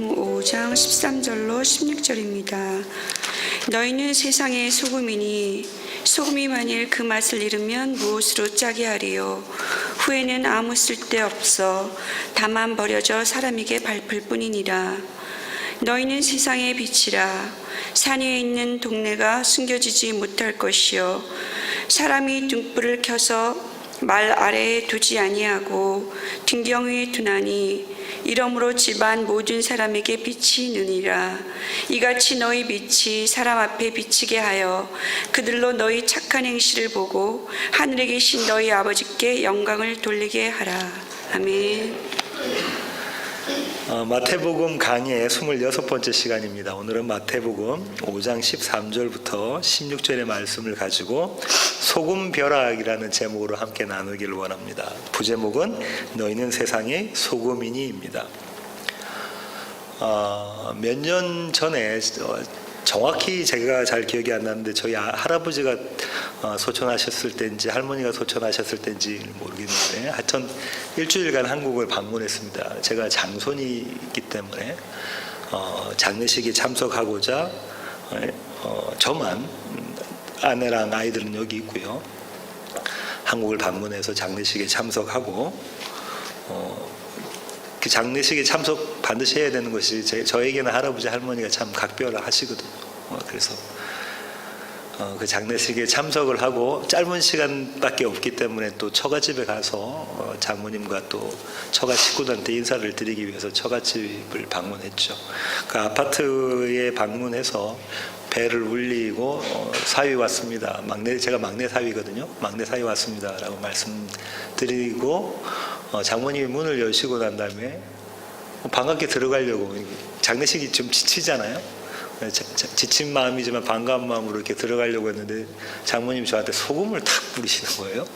5장 13절로 16절입니다. 너희는 세상의 소금이니 소금이 만일 그 맛을 잃으면 무엇으로 짜게 하리요. 후에는 아무 쓸데없어 다만 버려져 사람에게 밟힐 뿐이니라. 너희는 세상의 빛이라. 산 위에 있는 동네가 숨겨지지 못할 것이요 사람이 등불을 켜서 말 아래에 두지 아니하고 등경 위에 두나니 이러므로 집안 모든 사람에게 빛이 느니라. 이같이 너희 빛이 사람 앞에 비치게 하여 그들로 너희 착한 행실을 보고 하늘에 계신 너희 아버지께 영광을 돌리게 하라. 아멘. 마태복음 강의의 26번째 시간입니다. 오늘은 마태복음 5장 13절부터 16절의 말씀을 가지고 소금벼락이라는 제목으로 함께 나누기를 원합니다. 부제목은 너희는 세상의 소금이니입니다. 몇 년 전에 정확히 제가 잘 기억이 안 나는데 저희 할아버지가 소천하셨을 때인지 할머니가 소천하셨을 때인지 모르겠는데 하여튼 일주일간 한국을 방문했습니다. 제가 장손이기 때문에 장례식에 참석하고자 저만 아내랑 아이들은 여기 있고요. 한국을 방문해서 장례식에 참석하고 그 장례식에 참석 반드시 해야 되는 것이 저에게는 할아버지 할머니가 참 각별하시거든요. 그래서 그 장례식에 참석을 하고 짧은 시간밖에 없기 때문에 또 처갓집에 가서 장모님과 또 처갓 식구들한테 인사를 드리기 위해서 처갓집을 방문했죠. 그 아파트에 방문해서 배를 울리고 사위 왔습니다. 제가 막내 사위거든요. 막내 사위 왔습니다라고 말씀드리고 장모님이 문을 여시고 난 다음에 반갑게 들어가려고, 장례식이 좀 지치잖아요. 지친 마음이지만 반가운 마음으로 이렇게 들어가려고 했는데 장모님이 저한테 소금을 탁 뿌리시는 거예요.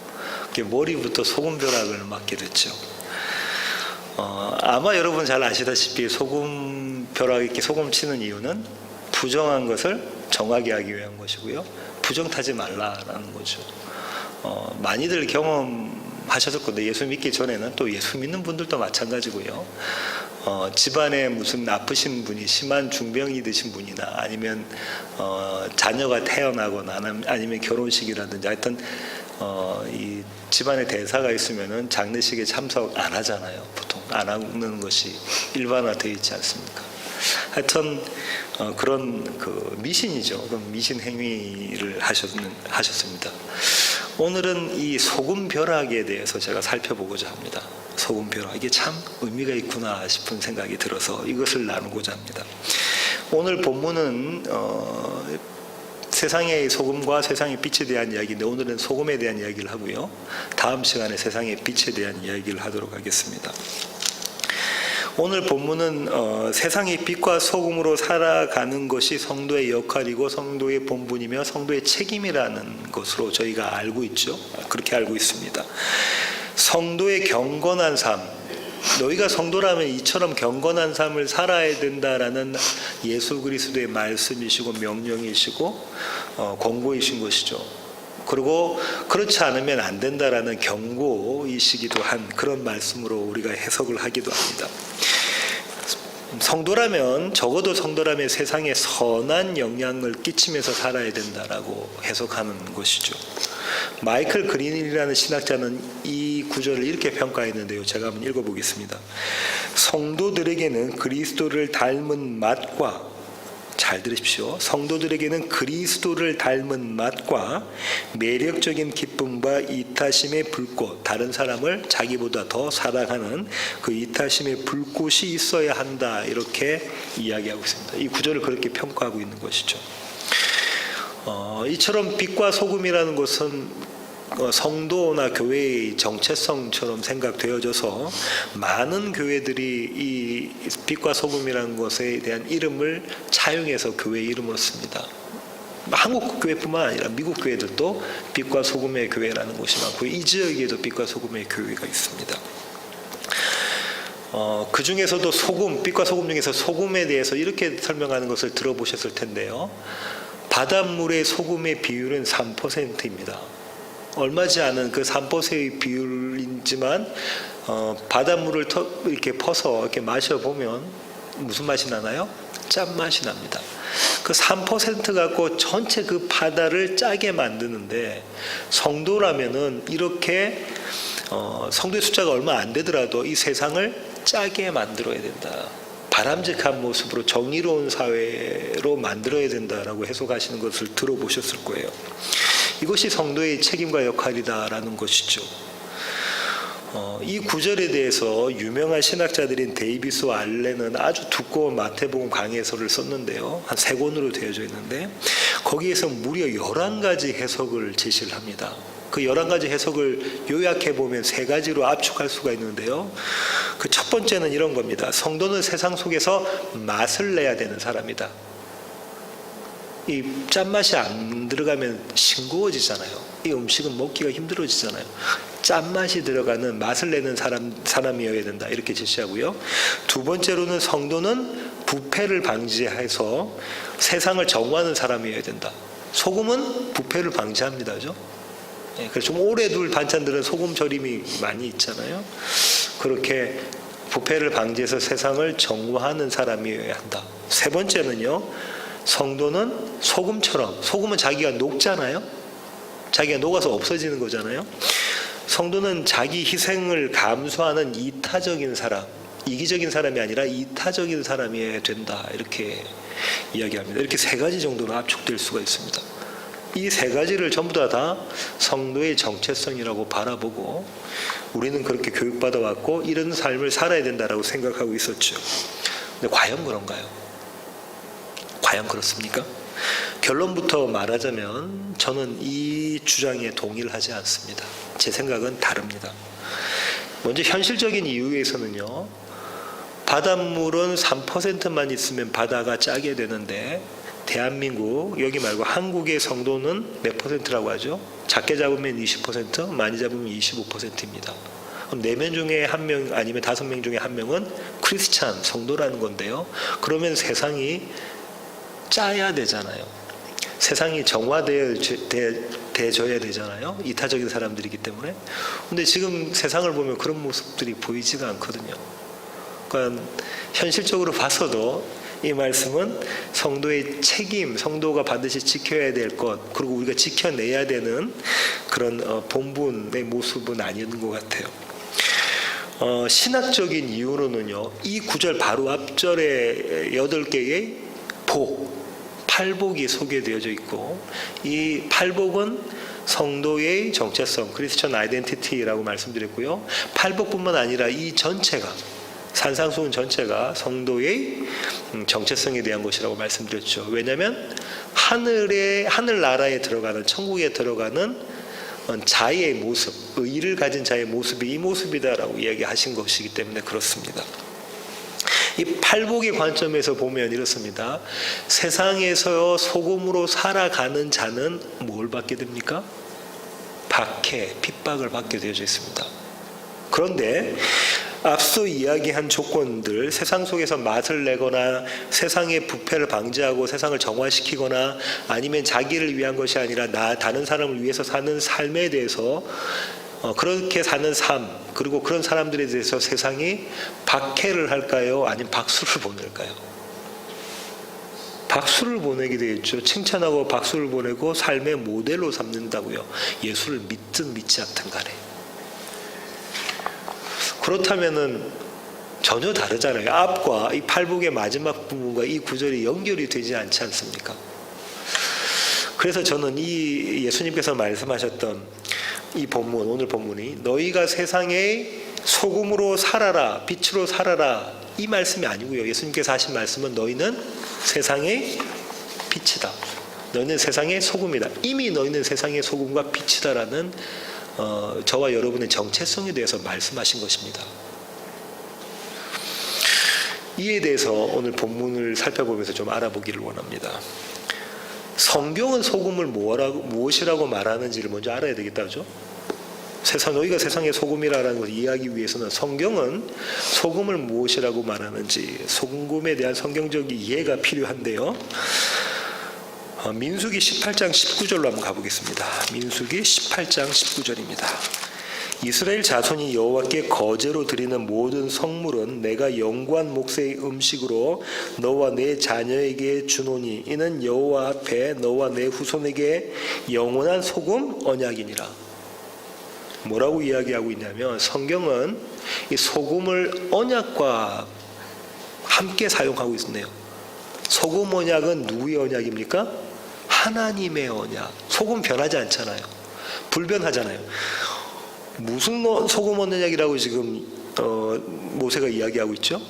머리부터 소금벼락을 맞게 됐죠. 아마 여러분 잘 아시다시피 소금벼락 이렇게 소금 치는 이유는 부정한 것을 정하게 하기 위한 것이고요. 부정타지 말라라는 거죠. 많이들 경험하셨을 건데 예수 믿기 전에는 또 예수 믿는 분들도 마찬가지고요. 집안에 무슨 아프신 분이 심한 중병이 드신 분이나 아니면 자녀가 태어나거나 아니면 결혼식이라든지 하여튼 이 집안에 대사가 있으면은 장례식에 참석 안 하잖아요. 보통 안 하는 것이 일반화되어 있지 않습니까? 하여튼 그런 그 미신이죠. 그런 미신 행위를 하셨습니다. 오늘은 이 소금벼락에 대해서 제가 살펴보고자 합니다. 소금벼락, 이게 참 의미가 있구나 싶은 생각이 들어서 이것을 나누고자 합니다. 오늘 본문은 세상의 소금과 세상의 빛에 대한 이야기인데 오늘은 소금에 대한 이야기를 하고요. 다음 시간에 세상의 빛에 대한 이야기를 하도록 하겠습니다. 오늘 본문은 세상의 빛과 소금으로 살아가는 것이 성도의 역할이고 성도의 본분이며 성도의 책임이라는 것으로 저희가 알고 있죠. 그렇게 알고 있습니다. 성도의 경건한 삶, 너희가 성도라면 이처럼 경건한 삶을 살아야 된다라는 예수 그리스도의 말씀이시고 명령이시고 권고이신 것이죠. 그리고 그렇지 않으면 안 된다라는 경고이시기도 한 그런 말씀으로 우리가 해석을 하기도 합니다. 성도라면, 적어도 성도라면 세상에 선한 영향을 끼치면서 살아야 된다라고 해석하는 것이죠. 마이클 그린이라는 신학자는 이 구절을 이렇게 평가했는데요. 제가 한번 읽어보겠습니다. 성도들에게는 그리스도를 닮은 맛과, 잘 들으십시오. 성도들에게는 그리스도를 닮은 맛과 매력적인 기쁨과 이타심의 불꽃, 다른 사람을 자기보다 더 사랑하는 그 이타심의 불꽃이 있어야 한다, 이렇게 이야기하고 있습니다. 이 구절을 그렇게 평가하고 있는 것이죠. 이처럼 빛과 소금이라는 것은 성도나 교회의 정체성처럼 생각되어져서 많은 교회들이 이 빛과 소금이라는 것에 대한 이름을 차용해서 교회 이름으로 씁니다. 한국 교회뿐만 아니라 미국 교회들도 빛과 소금의 교회라는 곳이 많고 이 지역에도 빛과 소금의 교회가 있습니다. 그 중에서도 소금, 빛과 소금 중에서 소금에 대해서 이렇게 설명하는 것을 들어보셨을 텐데요. 바닷물의 소금의 비율은 3%입니다. 얼마지 않은 그 3%의 비율이지만 바닷물을 이렇게 퍼서 이렇게 마셔보면 무슨 맛이 나나요? 짠맛이 납니다. 그 3% 갖고 전체 그 바다를 짜게 만드는데, 성도라면은 이렇게 성도의 숫자가 얼마 안 되더라도 이 세상을 짜게 만들어야 된다. 바람직한 모습으로 정의로운 사회로 만들어야 된다라고 해석하시는 것을 들어보셨을 거예요. 이것이 성도의 책임과 역할이다라는 것이죠. 이 구절에 대해서 유명한 신학자들인 데이비스와 알렌은 아주 두꺼운 마태복음 강해서를 썼는데요. 한 3권으로 되어져 있는데 거기에서 무려 11가지 해석을 제시를 합니다. 그 11가지 해석을 요약해 보면 3가지로 압축할 수가 있는데요. 그 첫 번째는 이런 겁니다. 성도는 세상 속에서 맛을 내야 되는 사람이다. 이 짠맛이 안 들어가면 싱거워지잖아요. 이 음식은 먹기가 힘들어지잖아요. 짠맛이 들어가는 맛을 내는 사람이어야 된다. 이렇게 제시하고요. 두 번째로는 성도는 부패를 방지해서 세상을 정화하는 사람이어야 된다. 소금은 부패를 방지합니다. 그죠? 그래서 좀 오래 둘 반찬들은 소금 절임이 많이 있잖아요. 그렇게 부패를 방지해서 세상을 정화하는 사람이어야 한다. 세 번째는요. 성도는 소금처럼, 소금은 자기가 녹잖아요. 자기가 녹아서 없어지는 거잖아요. 성도는 자기 희생을 감수하는 이타적인 사람, 이기적인 사람이 아니라 이타적인 사람이어야 된다. 이렇게 이야기합니다. 이렇게 3가지 정도로 압축될 수가 있습니다. 이 3가지를 전부 다 성도의 정체성이라고 바라보고 우리는 그렇게 교육받아 왔고 이런 삶을 살아야 된다라고 생각하고 있었죠. 근데 과연 그런가요? 과연 그렇습니까? 결론부터 말하자면 저는 이 주장에 동의를 하지 않습니다. 제 생각은 다릅니다. 먼저 현실적인 이유에서는요. 바닷물은 3%만 있으면 바다가 짜게 되는데 대한민국, 여기 말고 한국의 성도는 몇 %라고 하죠? 작게 잡으면 20%, 많이 잡으면 25%입니다. 그럼 4명 중에 1명 아니면 5명 중에 1명은 크리스찬, 성도라는 건데요. 그러면 세상이 짜야 되잖아요. 세상이 정화되어져야 되잖아요. 이타적인 사람들이기 때문에. 근데 지금 세상을 보면 그런 모습들이 보이지가 않거든요. 그러니까 현실적으로 봐서도 이 말씀은 성도의 책임, 성도가 반드시 지켜야 될 것, 그리고 우리가 지켜내야 되는 그런 본분의 모습은 아닌 것 같아요. 신학적인 이유로는요, 이 구절 바로 앞절에 8개의 팔복이 소개되어져 있고, 이 팔복은 성도의 정체성, 크리스천 아이덴티티라고 말씀드렸고요. 팔복뿐만 아니라 이 전체가, 산상수훈 전체가 성도의 정체성에 대한 것이라고 말씀드렸죠. 왜냐하면 하늘나라에 들어가는, 천국에 들어가는 자의 모습, 의를 가진 자의 모습이 이 모습이다라고 이야기하신 것이기 때문에 그렇습니다. 이 팔복의 관점에서 보면 이렇습니다. 세상에서 소금으로 살아가는 자는 뭘 받게 됩니까? 박해, 핍박을 받게 되어져 있습니다. 그런데 앞서 이야기한 조건들, 세상 속에서 맛을 내거나 세상의 부패를 방지하고 세상을 정화시키거나 아니면 자기를 위한 것이 아니라 다른 사람을 위해서 사는 삶에 대해서 그렇게 사는 삶, 그리고 그런 사람들에 대해서 세상이 박해를 할까요? 아니면 박수를 보낼까요? 박수를 보내게 되어 있죠. 칭찬하고 박수를 보내고 삶의 모델로 삼는다고요. 예수를 믿든 믿지 않든 간에. 그렇다면은 전혀 다르잖아요. 앞과 이 팔복의 마지막 부분과 이 구절이 연결이 되지 않지 않습니까? 그래서 저는 이 예수님께서 말씀하셨던 이 본문, 오늘 본문이 너희가 세상의 소금으로 살아라, 빛으로 살아라, 이 말씀이 아니고요. 예수님께서 하신 말씀은 너희는 세상의 빛이다. 너희는 세상의 소금이다. 이미 너희는 세상의 소금과 빛이다라는 저와 여러분의 정체성에 대해서 말씀하신 것입니다. 이에 대해서 오늘 본문을 살펴보면서 좀 알아보기를 원합니다. 성경은 소금을 무엇이라고 말하는지를 먼저 알아야 되겠다죠. 너희가 세상의 소금이라는 것을 이해하기 위해서는 성경은 소금을 무엇이라고 말하는지, 소금에 대한 성경적 이해가 필요한데요. 민수기 18장 19절로 한번 가보겠습니다. 민수기 18장 19절입니다. 이스라엘 자손이 여호와께 거제로 드리는 모든 성물은 내가 영구한 몫의 음식으로 너와 내 자녀에게 주노니 이는 여호와 앞에 너와 내 후손에게 영원한 소금 언약이니라. 뭐라고 이야기하고 있냐면 성경은 이 소금을 언약과 함께 사용하고 있네요. 소금 언약은 누구의 언약입니까? 하나님의 언약. 소금 변하지 않잖아요. 불변하잖아요. 무슨 소금 언약이라고 지금 모세가 이야기하고 있죠?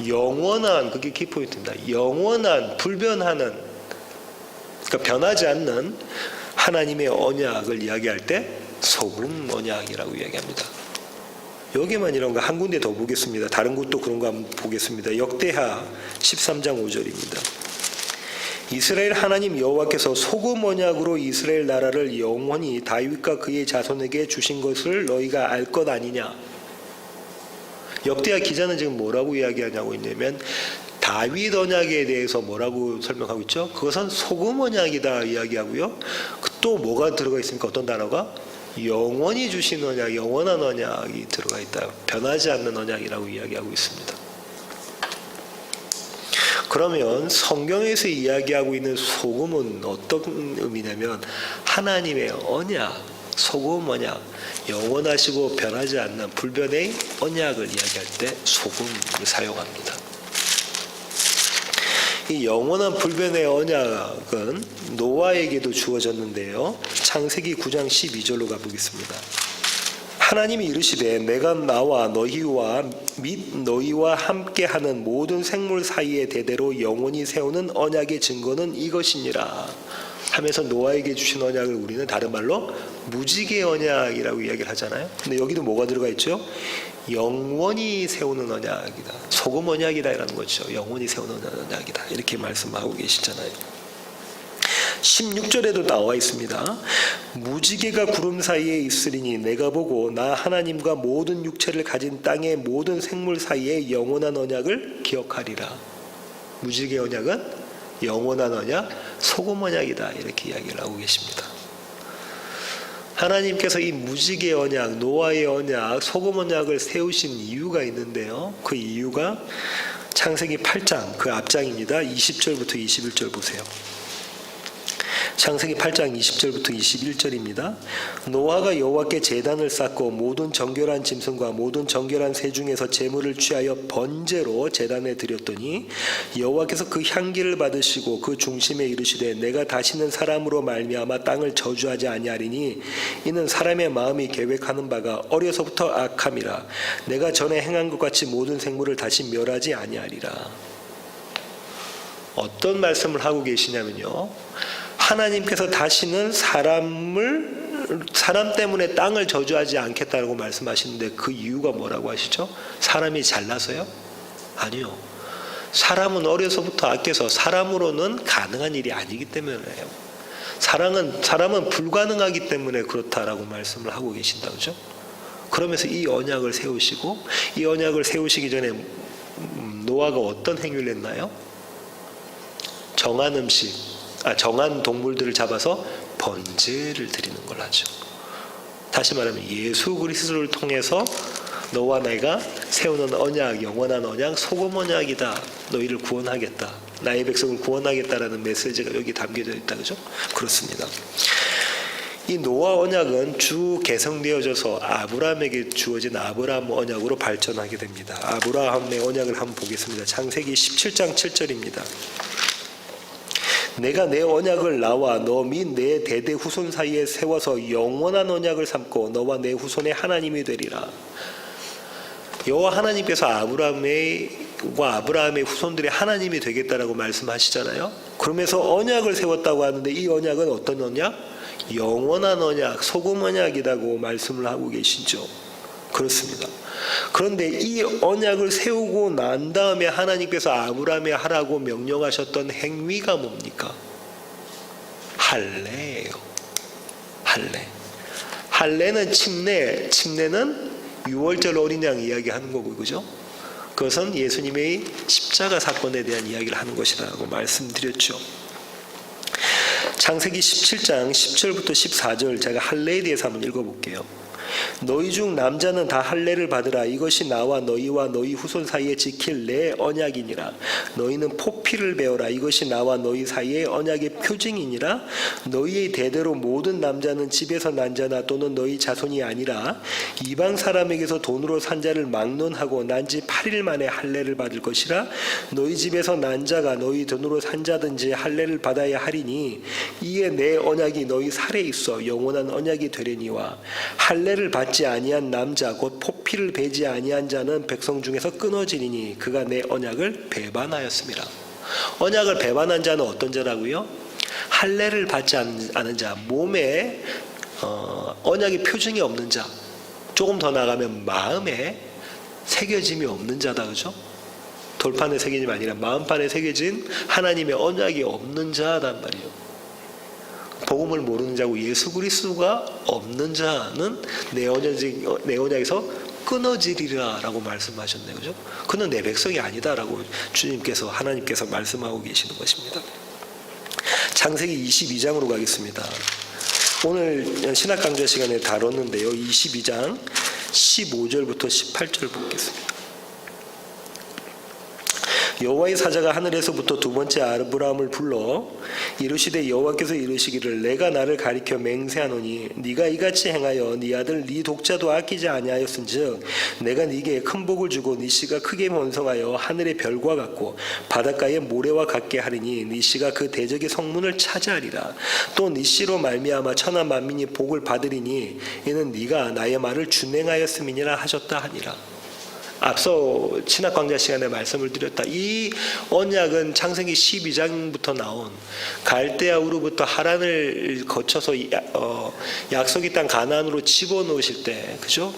영원한, 그게 키포인트입니다. 영원한, 불변하는, 그러니까 변하지 않는 하나님의 언약을 이야기할 때 소금 언약이라고 이야기합니다. 여기만 이런 거 한 군데 더 보겠습니다. 다른 곳도 그런 거 한번 보겠습니다. 역대하 13장 5절입니다. 이스라엘 하나님 여호와께서 소금 언약으로 이스라엘 나라를 영원히 다윗과 그의 자손에게 주신 것을 너희가 알 것 아니냐. 역대하 기자는 지금 뭐라고 이야기하냐고 있냐면 다윗 언약에 대해서 뭐라고 설명하고 있죠? 그것은 소금 언약이다 이야기하고요. 또 뭐가 들어가 있습니까? 어떤 단어가? 영원히 주신 언약, 영원한 언약이 들어가 있다. 변하지 않는 언약이라고 이야기하고 있습니다. 그러면 성경에서 이야기하고 있는 소금은 어떤 의미냐면 하나님의 언약, 소금 언약, 영원하시고 변하지 않는 불변의 언약을 이야기할 때 소금을 사용합니다. 이 영원한 불변의 언약은 노아에게도 주어졌는데요. 창세기 9장 12절로 가보겠습니다. 하나님이 이르시되 내가 나와 너희와 및 너희와 함께하는 모든 생물 사이에 대대로 영원히 세우는 언약의 증거는 이것이니라 하면서 노아에게 주신 언약을 우리는 다른 말로 무지개 언약이라고 이야기를 하잖아요. 근데 여기도 뭐가 들어가 있죠? 영원히 세우는 언약이다. 소금 언약이다 이라는 거죠. 영원히 세우는 언약이다. 이렇게 말씀하고 계시잖아요. 16절에도 나와 있습니다. 무지개가 구름 사이에 있으리니 내가 보고 나 하나님과 모든 육체를 가진 땅의 모든 생물 사이에 영원한 언약을 기억하리라. 무지개 언약은 영원한 언약, 소금 언약이다. 이렇게 이야기를 하고 계십니다. 하나님께서 이 무지개 언약, 노아의 언약, 소금 언약을 세우신 이유가 있는데요. 그 이유가 창세기 8장 그 앞장입니다. 20절부터 21절 보세요. 창세기 8장 20절부터 21절입니다. 노아가 여호와께 제단을 쌓고 모든 정결한 짐승과 모든 정결한 새 중에서 제물을 취하여 번제로 제단에 드렸더니 여호와께서 그 향기를 받으시고 그 중심에 이르시되 내가 다시는 사람으로 말미암아 땅을 저주하지 아니하리니 이는 사람의 마음이 계획하는 바가 어려서부터 악함이라 내가 전에 행한 것 같이 모든 생물을 다시 멸하지 아니하리라. 어떤 말씀을 하고 계시냐면요. 하나님께서 다시는 사람 때문에 땅을 저주하지 않겠다고 말씀하시는데 그 이유가 뭐라고 하시죠? 사람이 잘나서요? 아니요. 사람은 어려서부터 악해서 사람으로는 가능한 일이 아니기 때문에요. 사람은 불가능하기 때문에 그렇다라고 말씀을 하고 계신다. 그죠? 그러면서 이 언약을 세우시고 이 언약을 세우시기 전에 노아가 어떤 행위를 했나요? 정한 동물들을 잡아서 번제를 드리는 걸 하죠. 다시 말하면 예수 그리스도를 통해서 너와 내가 세우는 언약, 영원한 언약, 소금 언약이다. 너희를 구원하겠다. 나의 백성을 구원하겠다라는 메시지가 여기 담겨져 있다. 그죠? 그렇습니다. 이 노아 언약은 주 개성되어져서 아브라함에게 주어진 아브라함 언약으로 발전하게 됩니다. 아브라함의 언약을 한번 보겠습니다. 창세기 17장 7절입니다. 내가 내 언약을 나와 너 및 내 대대 후손 사이에 세워서 영원한 언약을 삼고 너와 내 후손의 하나님이 되리라. 여호와 하나님께서 아브라함의 후손들의 하나님이 되겠다라고 말씀하시잖아요. 그러면서 언약을 세웠다고 하는데 이 언약은 어떤 언약? 영원한 언약, 소금 언약이라고 말씀을 하고 계시죠. 그렇습니다. 그런데 이 언약을 세우고 난 다음에 하나님께서 아브라함에 하라고 명령하셨던 행위가 뭡니까? 할례예요. 할례는 칙례는 6월절 어린 양 이야기하는 거고, 그죠? 그것은 예수님의 십자가 사건에 대한 이야기를 하는 것이라고 말씀드렸죠. 창세기 17장 10절부터 14절 제가 할례에 대해서 한번 읽어볼게요. 너희 중 남자는 다 할례를 받으라. 이것이 나와 너희와 너희 후손 사이에 지킬 내 언약이니라. 너희는 포피를 배워라. 이것이 나와 너희 사이의 언약의 표징이니라. 너희의 대대로 모든 남자는 집에서 난 자나 또는 너희 자손이 아니라 이방 사람에게서 돈으로 산 자를 막론하고 난 지 8일 만에 할례를 받을 것이라. 너희 집에서 난 자가 너희 돈으로 산 자든지 할례를 받아야 하리니 이에 내 언약이 너희 살에 있어 영원한 언약이 되려니와 할례를 받지 아니한 남자 곧 포피를 베지 아니한 자는 백성 중에서 끊어지리니 그가 내 언약을 배반하였습니다. 언약을 배반한 자는 어떤 자라고요? 할례를 받지 않은 자, 몸에 언약의 표징이 없는 자, 조금 더 나가면 마음에 새겨짐이 없는 자다, 그죠? 돌판에 새겨짐이 아니라 마음판에 새겨진 하나님의 언약이 없는 자란 말이에요. 복음을 모르는 자고 예수 그리스도가 없는 자는 내 언약에서 끊어지리라 라고 말씀하셨네요, 그죠? 그는 내 백성이 아니다라고 주님께서, 하나님께서 말씀하고 계시는 것입니다. 창세기 22장으로 가겠습니다. 오늘 신학 강좌 시간에 다뤘는데요. 22장 15절부터 18절 보겠습니다. 여호와의 사자가 하늘에서부터 두 번째 아브라함을 불러 이르시되 여호와께서 이르시기를 내가 나를 가리켜 맹세하노니 네가 이같이 행하여 네 아들 네 독자도 아끼지 아니하였은즉 내가 네게 큰 복을 주고 네 씨가 크게 번성하여 하늘의 별과 같고 바닷가의 모래와 같게 하리니 네 씨가 그 대적의 성문을 차지하리라. 또 네 씨로 말미암아 천하 만민이 복을 받으리니 이는 네가 나의 말을 준행하였음이니라 하셨다 하니라. 앞서 신학 강좌 시간에 말씀을 드렸다. 이 언약은 창세기 12장부터 나온 갈대아 우르부터 하란을 거쳐서 약속의 땅 가나안으로 집어넣으실 때, 그죠?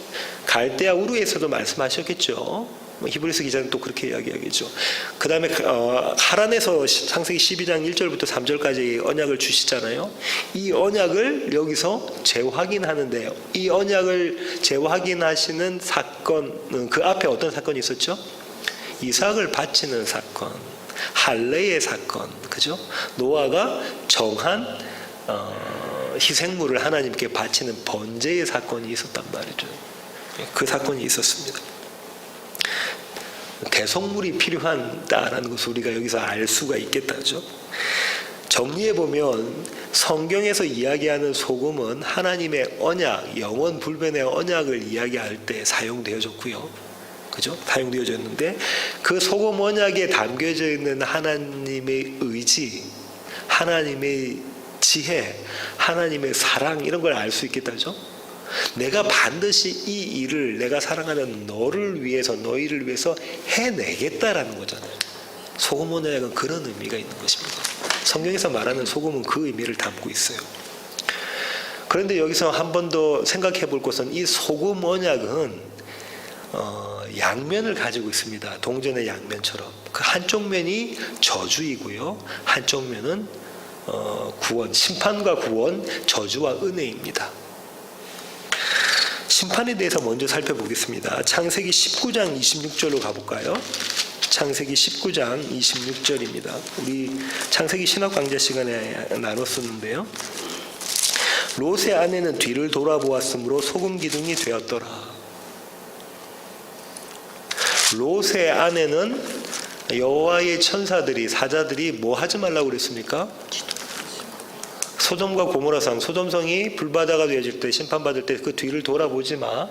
갈대아 우르에서도 말씀하셨겠죠. 히브리서 기자는 또 그렇게 이야기하겠죠. 그 다음에 하란에서 창세기 12장 1절부터 3절까지 언약을 주시잖아요. 이 언약을 여기서 재확인하는데요. 이 언약을 재확인하시는 사건, 그 앞에 어떤 사건이 있었죠? 이삭을 바치는 사건, 할례의 사건, 그죠? 노아가 정한 희생물을 하나님께 바치는 번제의 사건이 있었단 말이죠. 그 사건이 있었습니다. 대속물이 필요하다라는 것을 우리가 여기서 알 수가 있겠다죠. 정리해보면 성경에서 이야기하는 소금은 하나님의 언약, 영원 불변의 언약을 이야기할 때 사용되어졌고요. 그죠? 사용되어졌는데 그 소금 언약에 담겨져 있는 하나님의 의지, 하나님의 지혜, 하나님의 사랑 이런 걸 알 수 있겠다죠. 내가 반드시 이 일을 내가 사랑하는 너를 위해서, 너희를 위해서 해내겠다라는 거잖아요. 소금 언약은 그런 의미가 있는 것입니다. 성경에서 말하는 소금은 그 의미를 담고 있어요. 그런데 여기서 한 번 더 생각해 볼 것은 이 소금 언약은 양면을 가지고 있습니다. 동전의 양면처럼. 그 한쪽 면이 저주이고요. 한쪽 면은 구원, 심판과 구원, 저주와 은혜입니다. 심판에 대해서 먼저 살펴보겠습니다. 창세기 19장 26절로 가볼까요? 창세기 19장 26절입니다. 우리 창세기 신학 강좌 시간에 나눴었는데요. 롯의 아내는 뒤를 돌아보았으므로 소금 기둥이 되었더라. 롯의 아내는 여호와의 천사들이, 사자들이 뭐 하지 말라고 그랬습니까? 소돔과 고모라성, 소돔성이 불바다가 되어질 때, 심판받을 때 그 뒤를 돌아보지 마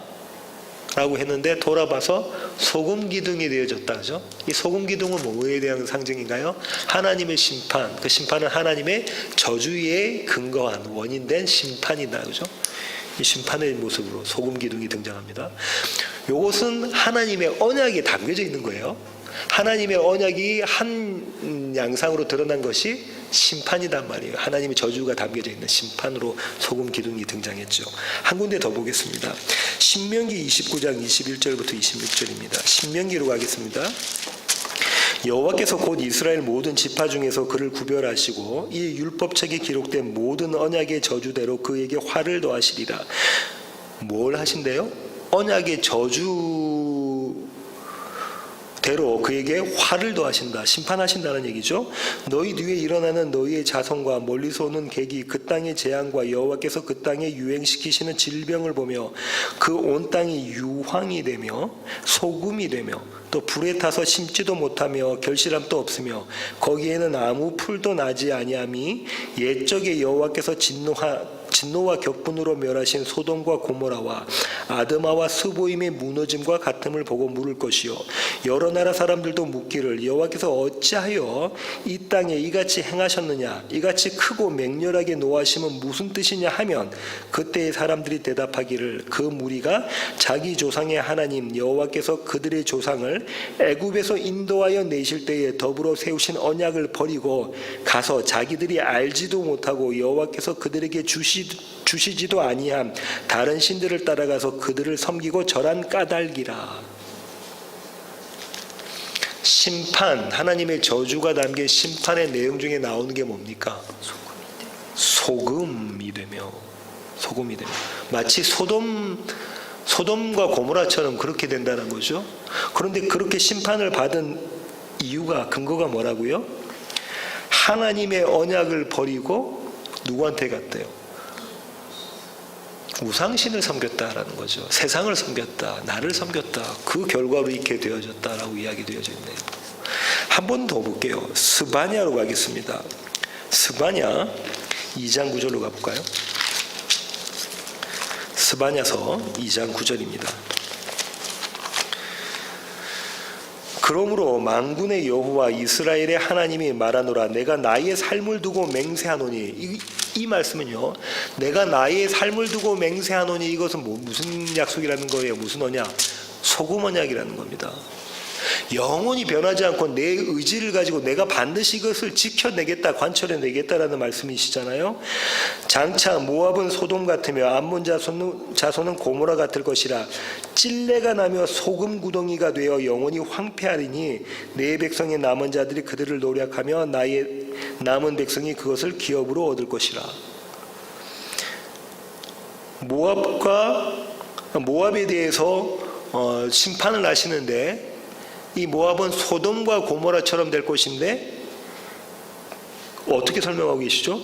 라고 했는데 돌아봐서 소금 기둥이 되어졌다. 그죠? 이 소금 기둥은 뭐에 대한 상징인가요? 하나님의 심판. 그 심판은 하나님의 저주에 근거한 원인된 심판이다. 그죠? 이 심판의 모습으로 소금 기둥이 등장합니다. 이것은 하나님의 언약이 담겨져 있는 거예요. 하나님의 언약이 한 양상으로 드러난 것이 심판이란 말이에요. 하나님의 저주가 담겨져 있는 심판으로 소금 기둥이 등장했죠. 한 군데 더 보겠습니다. 신명기 29장 21절부터 26절입니다. 신명기로 가겠습니다. 여호와께서 곧 이스라엘 모든 지파 중에서 그를 구별하시고 이 율법책에 기록된 모든 언약의 저주대로 그에게 화를 더하시리라. 뭘 하신대요? 언약의 저주 대로 그에게 화를 더하신다. 심판하신다는 얘기죠. 너희 뒤에 일어나는 너희의 자손과 멀리서 오는 객이 그 땅의 재앙과 여호와께서 그 땅에 유행시키시는 질병을 보며 그 온 땅이 유황이 되며 소금이 되며 또 불에 타서 심지도 못하며 결실함도 없으며 거기에는 아무 풀도 나지 아니함이 옛적에 여호와께서 진노와 격분으로 멸하신 소돔과 고모라와 아드마와 스보임의 무너짐과 같음을 보고 물을 것이요 여러 나라 사람들도 묻기를 여호와께서 어찌하여 이 땅에 이같이 행하셨느냐 이같이 크고 맹렬하게 노하심은 무슨 뜻이냐 하면 그때의 사람들이 대답하기를 그 무리가 자기 조상의 하나님 여호와께서 그들의 조상을 애굽에서 인도하여 내실 때에 더불어 세우신 언약을 버리고 가서 자기들이 알지도 못하고 여호와께서 그들에게 주시지도 아니함 다른 신들을 따라가서 그들을 섬기고 절한 까닭이라. 심판, 하나님의 저주가 담긴 심판의 내용 중에 나오는 게 뭡니까? 소금이 되며 마치 소돔과 고모라처럼 그렇게 된다는 거죠. 그런데 그렇게 심판을 받은 이유가 근거가 뭐라고요? 하나님의 언약을 버리고 누구한테 갔대요? 우상신을 섬겼다라는 거죠. 세상을 섬겼다, 나를 섬겼다. 그 결과로 이렇게 되어졌다라고 이야기되어져 있네요. 한 번 더 볼게요. 스바냐로 가겠습니다. 스바냐 2장 9절로 가볼까요? 스바냐서 2장 9절입니다. 그러므로 만군의 여호와 이스라엘의 하나님이 말하노라 내가 나의 삶을 두고 맹세하노니 이 말씀은요 내가 나의 삶을 두고 맹세하노니 이것은 무슨 약속이라는 거예요? 무슨 언약? 소금 언약이라는 겁니다. 영원히 변하지 않고 내 의지를 가지고 내가 반드시 이것을 지켜내겠다 관철해내겠다라는 말씀이시잖아요. 장차 모압은 소돔 같으며 암몬 자손은 고모라 같을 것이라 찔레가 나며 소금 구덩이가 되어 영원히 황폐하리니 내 백성의 남은 자들이 그들을 노력하며 나의 남은 백성이 그것을 기업으로 얻을 것이라. 모압에 대해서 심판을 하시는데 이 모압은 소돔과 고모라처럼 될 것인데 어떻게 설명하고 계시죠?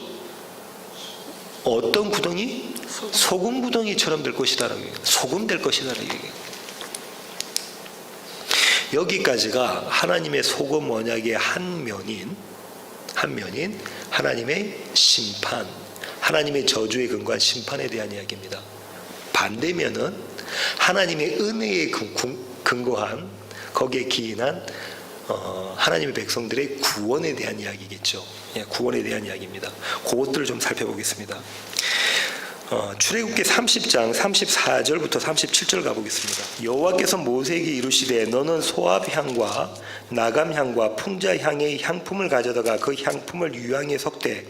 어떤 구덩이? 소금 구덩이처럼 될 것이다라고 얘기해요. 소금 될 것이다라고 얘기해요. 여기까지가 하나님의 소금 언약의 한 면인 하나님의 심판, 하나님의 저주에 근거한 심판에 대한 이야기입니다. 반대면은 하나님의 은혜에 근거한 거기에 기인한 하나님의 백성들의 구원에 대한 이야기겠죠. 구원에 대한 이야기입니다. 그것들을 좀 살펴보겠습니다. 출애굽기 30장 34절부터 37절 가보겠습니다. 여호와께서 모세에게 이르시되 너는 소압향과 나감향과 풍자향의 향품을 가져다가 그 향품을 유향에 섞되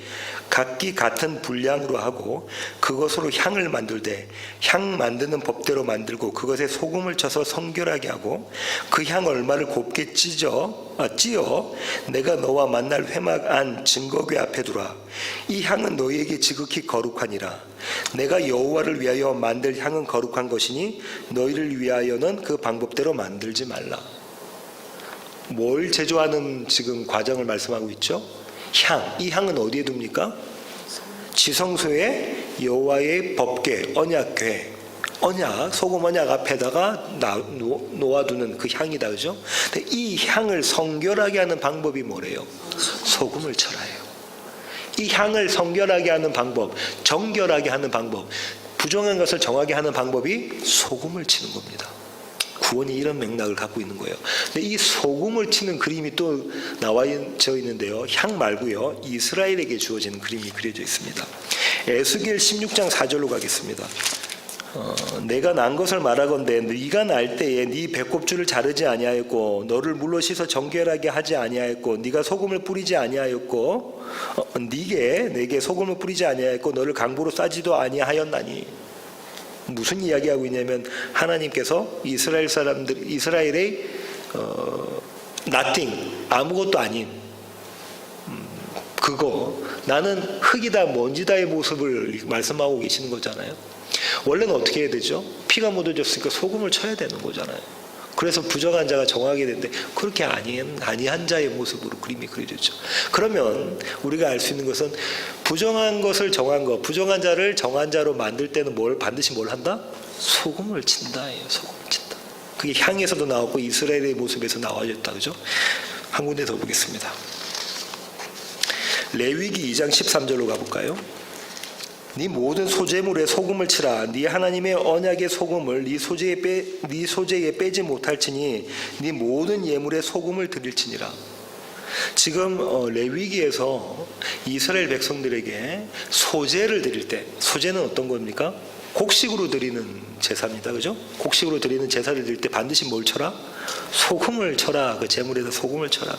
각기 같은 분량으로 하고 그것으로 향을 만들되 향 만드는 법대로 만들고 그것에 소금을 쳐서 성결하게 하고 그 향 얼마를 곱게 찌어 내가 너와 만날 회막 안 증거궤 앞에 두라. 이 향은 너희에게 지극히 거룩하니라. 내가 여호와를 위하여 만들 향은 거룩한 것이니 너희를 위하여는 그 방법대로 만들지 말라. 뭘 제조하는 지금 과정을 말씀하고 있죠? 향. 이 향은 어디에 둡니까? 지성소에 여호와의 법궤, 언약궤, 소금 언약 앞에다가 놓아두는 그 향이다, 그죠? 근데 이 향을 성결하게 하는 방법이 뭐래요? 소금을 쳐라요. 이 향을 성결하게 하는 방법, 정결하게 하는 방법, 부정한 것을 정하게 하는 방법이 소금을 치는 겁니다. 구원이 이런 맥락을 갖고 있는 거예요. 근데 이 소금을 치는 그림이 또 나와져 있는데요. 향 말고요. 이스라엘에게 주어지는 그림이 그려져 있습니다. 에스겔 16장 4절로 가겠습니다. 내가 난 것을 말하건대 네가 날 때에 네 배꼽줄을 자르지 아니하였고 너를 물로 씻어 정결하게 하지 아니하였고 네가 소금을 뿌리지 아니하였고 내게 소금을 뿌리지 아니하였고 너를 강보로 싸지도 아니하였나니. 무슨 이야기하고 있냐면 하나님께서 이스라엘의 nothing, 아무것도 아닌 그거 나는 흙이다 먼지다의 모습을 말씀하고 계시는 거잖아요. 원래는 어떻게 해야 되죠? 피가 묻어졌으니까 소금을 쳐야 되는 거잖아요. 그래서 부정한 자가 정하게 되는데 그렇게 아니한 자의 모습으로 그림이 그려졌죠. 그러면 우리가 알 수 있는 것은 부정한 것을 정한 것, 부정한 자를 정한 자로 만들 때는 반드시 뭘 한다? 소금을 친다예요. 소금을 친다. 그게 향에서도 나왔고 이스라엘의 모습에서 나와졌다. 그죠? 한 군데 더 보겠습니다. 레위기 2장 13절로 가볼까요? 네 모든 소재물에 소금을 치라. 네 하나님의 언약의 소금을 네 소재에 빼지 못할지니 네 모든 예물에 소금을 드릴지니라. 지금 레위기에서 이스라엘 백성들에게 소제를 드릴 때, 소제는 어떤 겁니까? 곡식으로 드리는 제사입니다. 그죠? 곡식으로 드리는 제사를 드릴 때 반드시 뭘 쳐라? 소금을 쳐라. 그 제물에다 소금을 쳐라.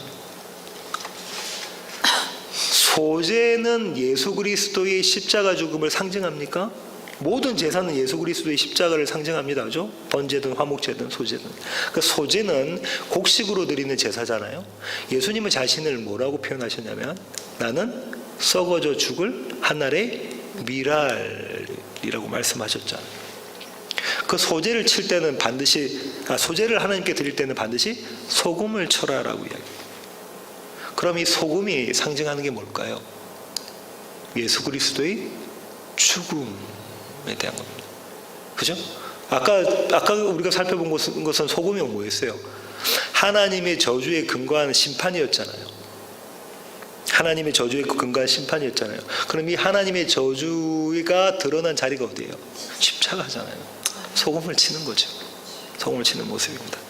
소제는 예수 그리스도의 십자가 죽음을 상징합니까? 모든 제사는 예수 그리스도의 십자가를 상징합니다. 그죠? 번제든 화목제든 소제든. 그 소제는 곡식으로 드리는 제사잖아요. 예수님은 자신을 뭐라고 표현하셨냐면 나는 썩어져 죽을 한 알의 미랄이라고 말씀하셨잖아요. 그 소제를 칠 때는 소제를 하나님께 드릴 때는 반드시 소금을 쳐라라고 이야기합니다. 그럼 이 소금이 상징하는 게 뭘까요? 예수 그리스도의 죽음에 대한 겁니다. 그죠? 아까 우리가 살펴본 것은 소금이 뭐였어요? 하나님의 저주에 근거한 심판이었잖아요. 하나님의 저주에 근거한 심판이었잖아요. 그럼 이 하나님의 저주가 드러난 자리가 어디예요? 십자가잖아요. 소금을 치는 거죠. 소금을 치는 모습입니다.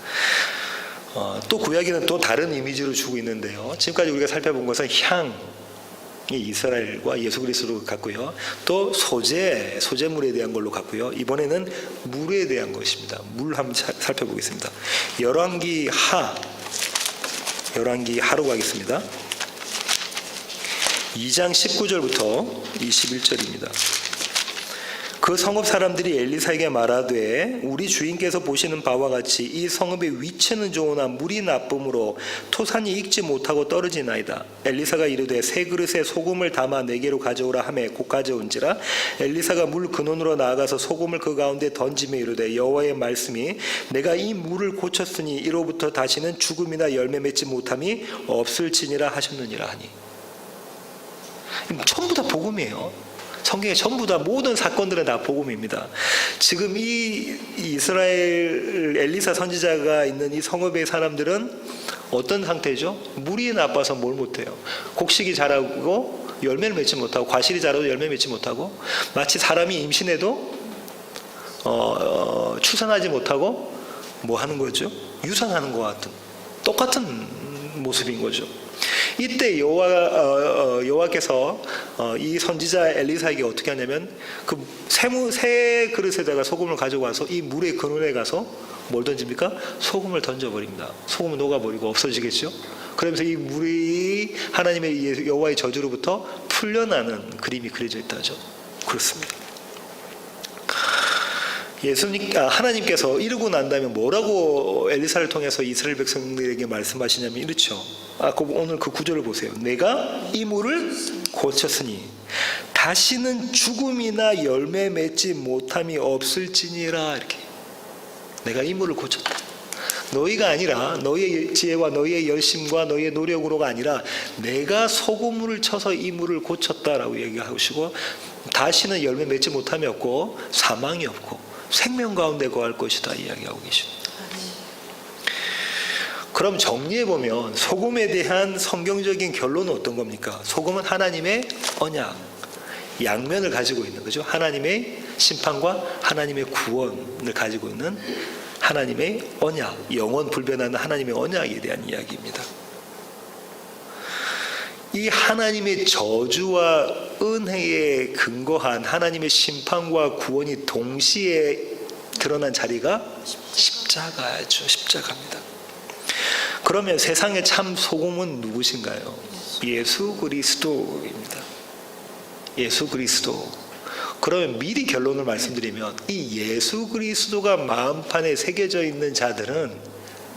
또 구약에는 또 다른 이미지로 주고 있는데요. 지금까지 우리가 살펴본 것은 향이 이스라엘과 예수 그리스도로 갔고요. 또 소재물에 대한 걸로 갔고요. 이번에는 물에 대한 것입니다. 물 한번 살펴보겠습니다. 열왕기 하로 가겠습니다. 2장 19절부터 21절입니다. 그 성읍 사람들이 엘리사에게 말하되 우리 주인께서 보시는 바와 같이 이 성읍의 위치는 좋으나 물이 나쁨으로 토산이 익지 못하고 떨어지나이다. 엘리사가 이르되 새 그릇에 소금을 담아 내게로 가져오라 하매 곧 가져온지라. 엘리사가 물 근원으로 나아가서 소금을 그 가운데 던지며 이르되 여호와의 말씀이 내가 이 물을 고쳤으니 이로부터 다시는 죽음이나 열매 맺지 못함이 없을지니라 하셨느니라 하니. 전부 다 복음이에요. 성경의 전부 다 모든 사건들은 다 복음입니다. 지금 이 이스라엘 엘리사 선지자가 있는 이 성읍의 사람들은 어떤 상태죠? 물이 나빠서 뭘 못해요? 곡식이 자라고 열매를 맺지 못하고, 과실이 자라도 열매 맺지 못하고, 마치 사람이 임신해도 출산하지 못하고 뭐 하는 거죠? 유산하는 것 같은 똑같은 모습인 거죠. 이때 여호와께서 이 선지자 엘리사에게 어떻게 하냐면 그 새 그릇에다가 소금을 가지고 와서 이 물의 근원에 가서 뭘 던집니까? 소금을 던져버립니다. 소금은 녹아버리고 없어지겠죠. 그러면서 이 물이 하나님의 여호와의 저주로부터 풀려나는 그림이 그려져 있다죠. 그렇습니다. 하나님께서 이르고 난 다음에 뭐라고 엘리사를 통해서 이스라엘 백성들에게 말씀하시냐면 이렇죠. 오늘 그 구절을 보세요. 내가 이 물을 고쳤으니 다시는 죽음이나 열매 맺지 못함이 없을지니라. 이렇게 내가 이 물을 고쳤다. 너희가 아니라 너희의 지혜와 너희의 열심과 너희의 노력으로가 아니라 내가 소금물을 쳐서 이 물을 고쳤다라고 얘기하시고 다시는 열매 맺지 못함이 없고 사망이 없고 생명 가운데 거할 것이다 이야기하고 계십니다. 그럼 정리해보면 소금에 대한 성경적인 결론은 어떤 겁니까? 소금은 하나님의 언약, 양면을 가지고 있는 거죠. 하나님의 심판과 하나님의 구원을 가지고 있는 하나님의 언약, 영원 불변하는 하나님의 언약에 대한 이야기입니다. 이 하나님의 저주와 은혜에 근거한 하나님의 심판과 구원이 동시에 드러난 자리가 십자가죠. 십자가입니다. 그러면 세상의 참 소금은 누구신가요? 예수 그리스도입니다. 예수 그리스도. 그러면 미리 결론을 말씀드리면 이 예수 그리스도가 마음판에 새겨져 있는 자들은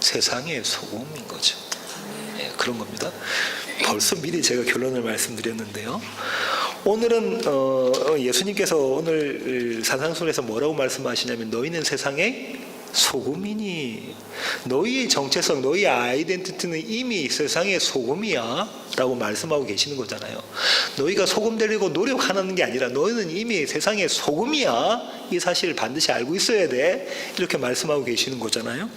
세상의 소금인 거죠. 네, 그런 겁니다. 벌써 미리 제가 결론을 말씀드렸는데요. 오늘은 예수님께서 오늘 산상순에서 뭐라고 말씀하시냐면 너희는 세상의 소금이니? 너희의 정체성, 너희의 아이덴티티는 이미 세상의 소금이야 라고 말씀하고 계시는 거잖아요. 너희가 소금 되려고 노력하는 게 아니라 너희는 이미 세상의 소금이야. 이 사실을 반드시 알고 있어야 돼. 이렇게 말씀하고 계시는 거잖아요.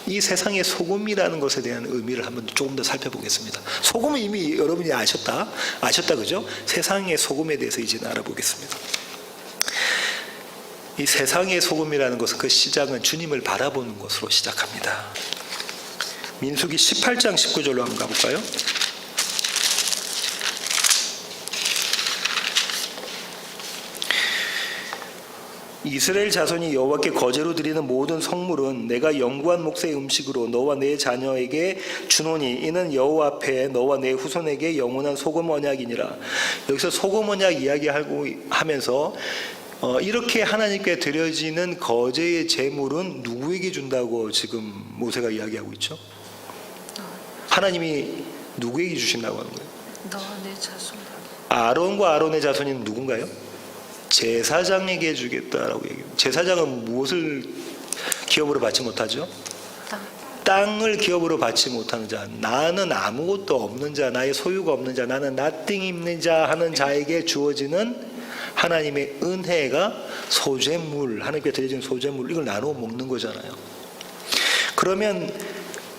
이 세상의 소금이라는 것에 대한 의미를 한번 조금 더 살펴보겠습니다. 소금은 이미 여러분이 아셨다 그죠? 세상의 소금에 대해서 이제 알아보겠습니다. 이 세상의 소금이라는 것은 그 시작은 주님을 바라보는 것으로 시작합니다. 민수기 18장 19절로 한번 가볼까요? 이스라엘 자손이 여호와께 거제로 드리는 모든 성물은 내가 영구한 몫의 음식으로 너와 내 자녀에게 주노니 이는 여호와 앞에 너와 내 후손에게 영원한 소금 언약이니라. 여기서 소금 언약 이야기하고 하면서 이렇게 하나님께 드려지는 거제의 제물은 누구에게 준다고 지금 모세가 이야기하고 있죠? 하나님이 누구에게 주신다고 하는 거예요? 너와 내 자손. 아론과 아론의 자손이 누군가요? 제사장에게 주겠다라고 얘기해요. 제사장은 무엇을 기업으로 받지 못하죠? 땅을 기업으로 받지 못하는 자, 나는 아무것도 없는 자, 나의 소유가 없는 자, 나는 nothing 있는 자 하는 자에게 주어지는 하나님의 은혜가 소재물, 하나님께 드려진 소재물, 이걸 나누어 먹는 거잖아요. 그러면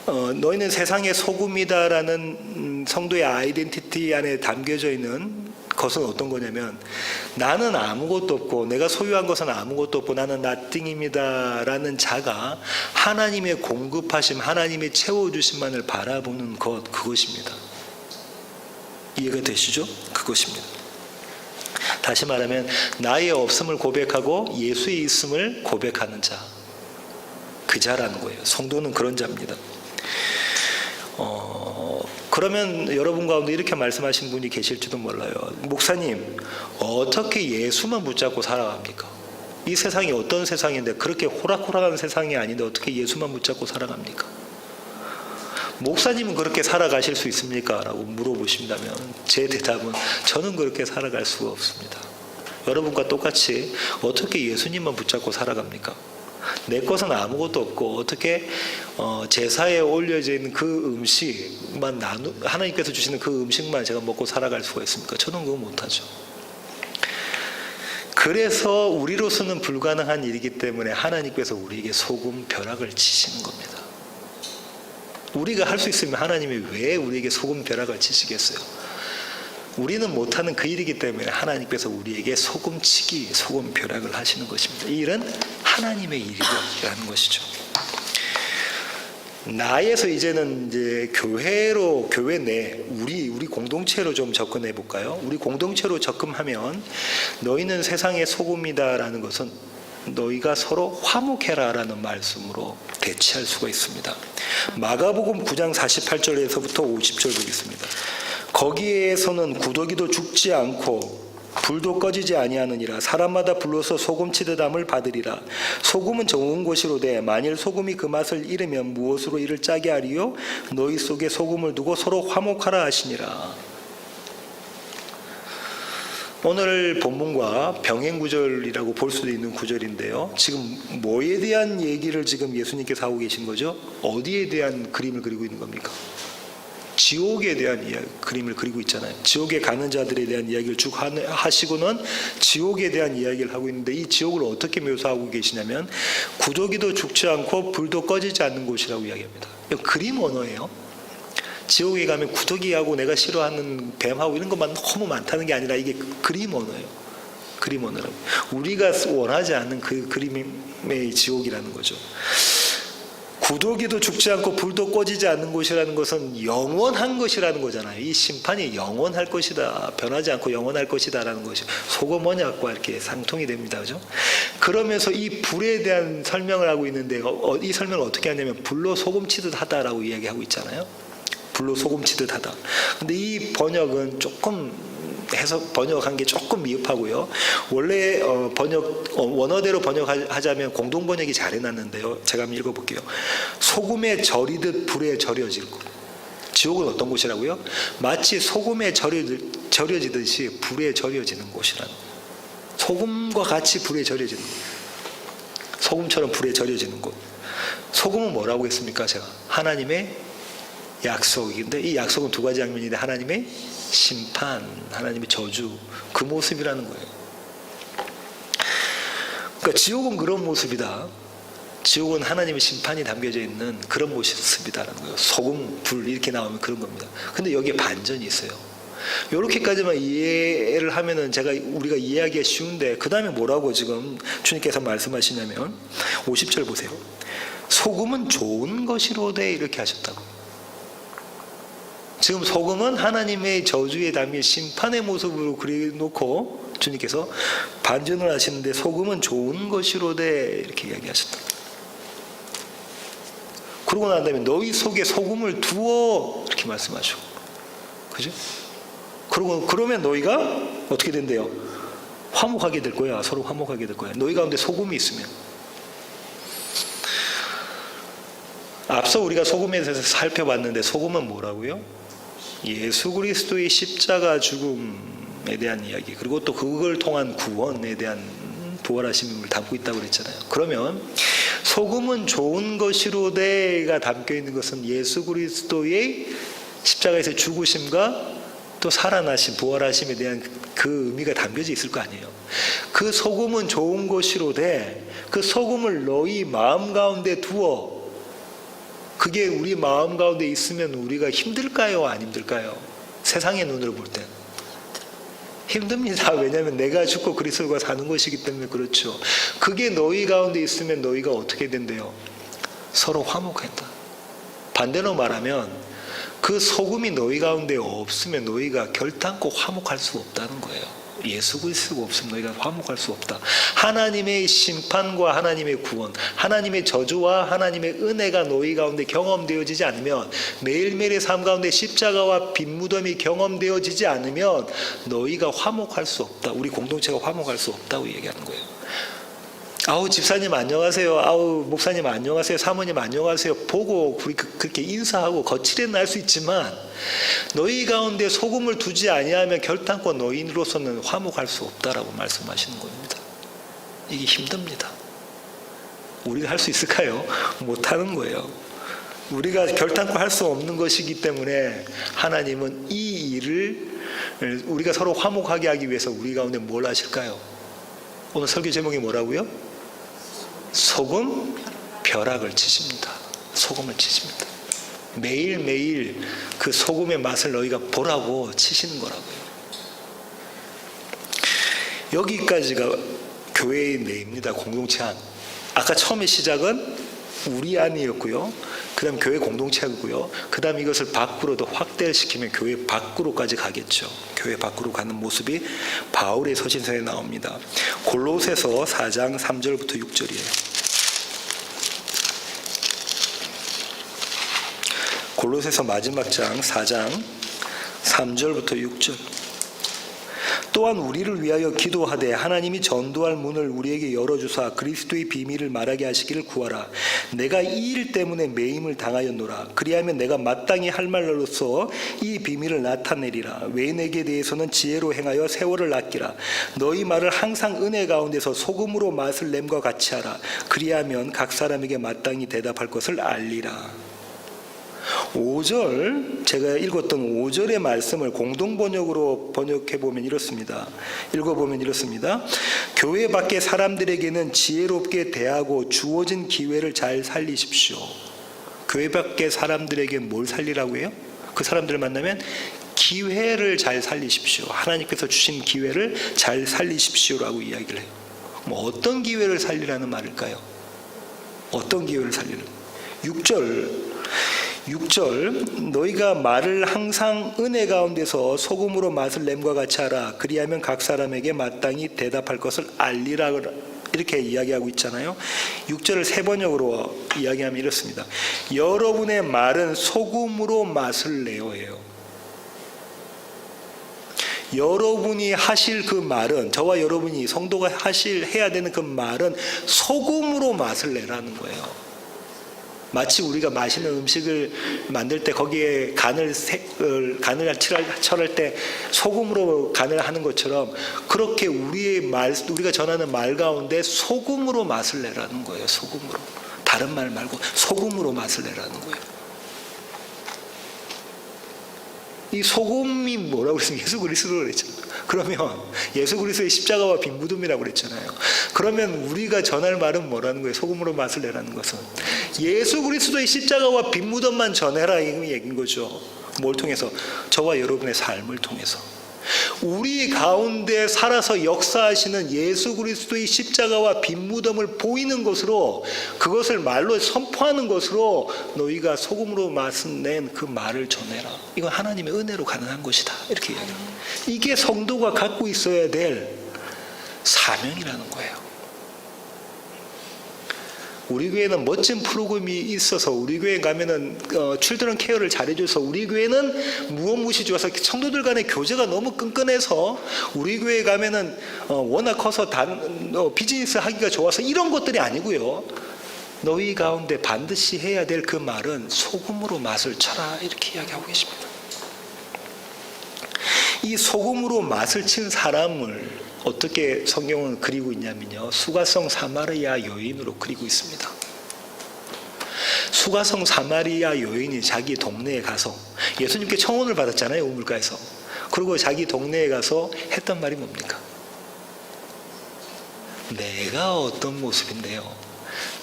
너희는 세상의 소금이다라는 성도의 아이덴티티 안에 담겨져 있는 것은 어떤 거냐면, 나는 아무것도 없고 내가 소유한 것은 아무것도 없고 나는 nothing입니다 라는 자가 하나님의 공급하심, 하나님의 채워주심만을 바라보는 것, 그것입니다. 이해가 되시죠? 그것입니다. 다시 말하면 나의 없음을 고백하고 예수의 있음을 고백하는 자, 그 자라는 거예요. 성도는 그런 자입니다. 그러면 여러분 가운데 이렇게 말씀하신 분이 계실지도 몰라요. 목사님, 어떻게 예수만 붙잡고 살아갑니까? 이 세상이 어떤 세상인데, 그렇게 호락호락한 세상이 아닌데 어떻게 예수만 붙잡고 살아갑니까? 목사님은 그렇게 살아가실 수 있습니까? 라고 물어보신다면 제 대답은 저는 그렇게 살아갈 수가 없습니다. 여러분과 똑같이 어떻게 예수님만 붙잡고 살아갑니까? 내 것은 아무것도 없고 어떻게 제사에 올려져 있는 그 음식만 하나님께서 주시는 그 음식만 제가 먹고 살아갈 수가 있습니까? 저는 그거 못하죠. 그래서 우리로서는 불가능한 일이기 때문에 하나님께서 우리에게 소금 벼락을 치시는 겁니다. 우리가 할 수 있으면 하나님이 왜 우리에게 소금 벼락을 치시겠어요? 우리는 못하는 그 일이기 때문에 하나님께서 우리에게 소금치기, 소금 벼락을 하시는 것입니다. 이 일은 하나님의 일이라는 것이죠. 나에서 이제는 이제 교회 내 우리 공동체로 좀 접근해 볼까요? 우리 공동체로 접근하면 너희는 세상의 소금이다라는 것은 너희가 서로 화목해라라는 말씀으로 대체할 수가 있습니다. 마가복음 9장 48절에서부터 50절 보겠습니다. 거기에서는 구더기도 죽지 않고 불도 꺼지지 아니하느니라. 사람마다 불로서 소금치듯 함을 받으리라. 소금은 좋은 것이로되 만일 소금이 그 맛을 잃으면 무엇으로 이를 짜게 하리요? 너희 속에 소금을 두고 서로 화목하라 하시니라. 오늘 본문과 병행 구절이라고 볼 수도 있는 구절인데요. 지금 뭐에 대한 얘기를 지금 예수님께서 하고 계신 거죠? 어디에 대한 그림을 그리고 있는 겁니까? 지옥에 대한 그림을 그리고 있잖아요. 지옥에 가는 자들에 대한 이야기를 쭉 하시고는 지옥에 대한 이야기를 하고 있는데, 이 지옥을 어떻게 묘사하고 계시냐면 구더기도 죽지 않고 불도 꺼지지 않는 곳이라고 이야기합니다. 이거 그림 언어예요. 지옥에 가면 구더기하고 내가 싫어하는 뱀하고 이런 것만 너무 많다는 게 아니라 이게 그림 언어예요. 그림 언어라고. 우리가 원하지 않는 그 그림의 지옥이라는 거죠. 구더기도 죽지 않고 불도 꺼지지 않는 곳이라는 것은 영원한 것이라는 거잖아요. 이 심판이 영원할 것이다, 변하지 않고 영원할 것이다 라는 것이 소금 언약과 이렇게 상통이 됩니다. 그죠? 그러면서 이 불에 대한 설명을 하고 있는데, 이 설명을 어떻게 하냐면 불로 소금 치듯 하다라고 이야기하고 있잖아요. 불로 소금 치듯 하다. 근데 이 번역은 조금 번역한 게 조금 미흡하고요. 원래 원어대로 번역하자면 공동 번역이 잘 해놨는데요. 제가 한번 읽어볼게요. 소금에 절이듯 불에 절여지고. 지옥은 어떤 곳이라고요? 마치 소금에 절여지듯이 불에 절여지는 곳이라는. 소금과 같이 불에 절여지는 곳. 소금처럼 불에 절여지는 곳. 소금은 뭐라고 했습니까? 제가 하나님의 약속인데 이 약속은 두 가지 장면인데 하나님의 심판, 하나님의 저주, 그 모습이라는 거예요. 그러니까 지옥은 그런 모습이다. 지옥은 하나님의 심판이 담겨져 있는 그런 모습이다라는 거예요. 소금, 불 이렇게 나오면 그런 겁니다. 근데 여기에 반전이 있어요. 이렇게까지만 이해를 하면은 우리가 이해하기가 쉬운데 그 다음에 뭐라고 지금 주님께서 말씀하시냐면 50절 보세요. 소금은 좋은 것이로되 이렇게 하셨다고. 지금 소금은 하나님의 저주에 담긴 심판의 모습으로 그려놓고 주님께서 반전을 하시는데 소금은 좋은 것이로되 이렇게 이야기하셨다. 그러고 난 다음에 너희 속에 소금을 두어 이렇게 말씀하시고, 그죠? 그러면 너희가 어떻게 된대요? 화목하게 될 거야. 서로 화목하게 될 거야. 너희 가운데 소금이 있으면. 앞서 우리가 소금에 대해서 살펴봤는데 소금은 뭐라고요? 예수 그리스도의 십자가 죽음에 대한 이야기, 그리고 또 그걸 통한 구원에 대한 부활하심을 담고 있다고 그랬잖아요. 그러면 소금은 좋은 것이로되가 담겨 있는 것은 예수 그리스도의 십자가에서 죽으심과 또 살아나심, 부활하심에 대한 그 의미가 담겨져 있을 거 아니에요. 그 소금은 좋은 것이로되 그 소금을 너희 마음 가운데 두어. 그게 우리 마음 가운데 있으면 우리가 힘들까요? 안 힘들까요? 세상의 눈으로 볼 땐 힘듭니다. 왜냐하면 내가 죽고 그리스도가 사는 것이기 때문에 그렇죠. 그게 너희 가운데 있으면 너희가 어떻게 된대요? 서로 화목한다. 반대로 말하면 그 소금이 너희 가운데 없으면 너희가 결단코 화목할 수 없다는 거예요. 예수 그리스도가 없으면 너희가 화목할 수 없다. 하나님의 심판과 하나님의 구원, 하나님의 저주와 하나님의 은혜가 너희 가운데 경험되어지지 않으면, 매일매일의 삶 가운데 십자가와 빈 무덤이 경험되어지지 않으면 너희가 화목할 수 없다. 우리 공동체가 화목할 수 없다고 얘기하는 거예요. 아우 집사님 안녕하세요. 아우 목사님 안녕하세요. 사모님 안녕하세요. 보고 그렇게 인사하고 거칠게 날 수 있지만 너희 가운데 소금을 두지 아니하면 결단코 너희로서는 화목할 수 없다라고 말씀하시는 겁니다. 이게 힘듭니다. 우리가 할 수 있을까요? 못하는 거예요. 우리가 결단코 할 수 없는 것이기 때문에 하나님은 이 일을 우리가 서로 화목하게 하기 위해서 우리 가운데 뭘 하실까요? 오늘 설교 제목이 뭐라고요? 소금 벼락을 치십니다. 소금을 치십니다. 매일매일 그 소금의 맛을 너희가 보라고 치시는 거라고요. 여기까지가 교회의 내입니다. 공동체 안. 아까 처음에 시작은 우리 안이었고요. 그 다음 교회 공동체고요. 그 다음 이것을 밖으로도 확대를 시키면 교회 밖으로까지 가겠죠. 교회 밖으로 가는 모습이 바울의 서신서에 나옵니다. 골로새서 4장 3절부터 6절이에요. 골로새서 마지막 장 4장 3절부터 6절. 또한 우리를 위하여 기도하되 하나님이 전도할 문을 우리에게 열어주사 그리스도의 비밀을 말하게 하시기를 구하라. 내가 이 일 때문에 매임을 당하였노라. 그리하면 내가 마땅히 할 말로써 이 비밀을 나타내리라. 외인에게 대해서는 지혜로 행하여 세월을 아끼라. 너희 말을 항상 은혜 가운데서 소금으로 맛을 냄과 같이 하라. 그리하면 각 사람에게 마땅히 대답할 것을 알리라. 5절, 제가 읽었던 5절의 말씀을 공동번역으로 번역해보면 이렇습니다. 읽어보면 이렇습니다. 교회 밖의 사람들에게는 지혜롭게 대하고 주어진 기회를 잘 살리십시오. 교회 밖의 사람들에게 뭘 살리라고 해요? 그 사람들을 만나면 기회를 잘 살리십시오. 하나님께서 주신 기회를 잘 살리십시오라고 이야기를 해요. 뭐 어떤 기회를 살리라는 말일까요? 어떤 기회를 살리는? 6절 너희가 말을 항상 은혜 가운데서 소금으로 맛을 냄과 같이 하라. 그리하면 각 사람에게 마땅히 대답할 것을 알리라. 이렇게 이야기하고 있잖아요. 6절을 세 번역으로 이야기하면 이렇습니다. 여러분의 말은 소금으로 맛을 내어 해요. 여러분이 하실 그 말은, 저와 여러분이 성도가 해야 되는 그 말은 소금으로 맛을 내라는 거예요. 마치 우리가 맛있는 음식을 만들 때 거기에 간을 철할 때 소금으로 간을 하는 것처럼, 그렇게 우리가 전하는 말 가운데 소금으로 맛을 내라는 거예요. 소금으로. 다른 말 말고 소금으로 맛을 내라는 거예요. 이 소금이 뭐라고 그랬으면 예수 그리스도라고 그랬잖아요. 그러면 예수 그리스도의 십자가와 빈 무덤이라고 그랬잖아요. 그러면 우리가 전할 말은 뭐라는 거예요? 소금으로 맛을 내라는 것은 예수 그리스도의 십자가와 빈 무덤만 전해라, 이 얘기인 거죠. 뭘 통해서? 저와 여러분의 삶을 통해서. 우리 가운데 살아서 역사하시는 예수 그리스도의 십자가와 빈 무덤을 보이는 것으로, 그것을 말로 선포하는 것으로 너희가 소금으로 맛을 낸 그 말을 전해라. 이건 하나님의 은혜로 가능한 것이다, 이렇게 이야기합니다. 이게 성도가 갖고 있어야 될 사명이라는 거예요. 우리 교회는 멋진 프로그램이 있어서, 우리 교회 가면은 칠드런 케어를 잘해줘서, 우리 교회는 무엇무엇이 좋아서 성도들 간의 교제가 너무 끈끈해서, 우리 교회 가면은 워낙 커서 비즈니스 하기가 좋아서, 이런 것들이 아니고요. 너희 가운데 반드시 해야 될 그 말은 소금으로 맛을 쳐라, 이렇게 이야기하고 계십니다. 이 소금으로 맛을 친 사람을 어떻게 성경은 그리고 있냐면요, 수가성 사마리아 여인으로 그리고 있습니다. 수가성 사마리아 여인이 자기 동네에 가서, 예수님께 청혼을 받았잖아요, 우물가에서. 그리고 자기 동네에 가서 했던 말이 뭡니까? 내가 어떤 모습인데요?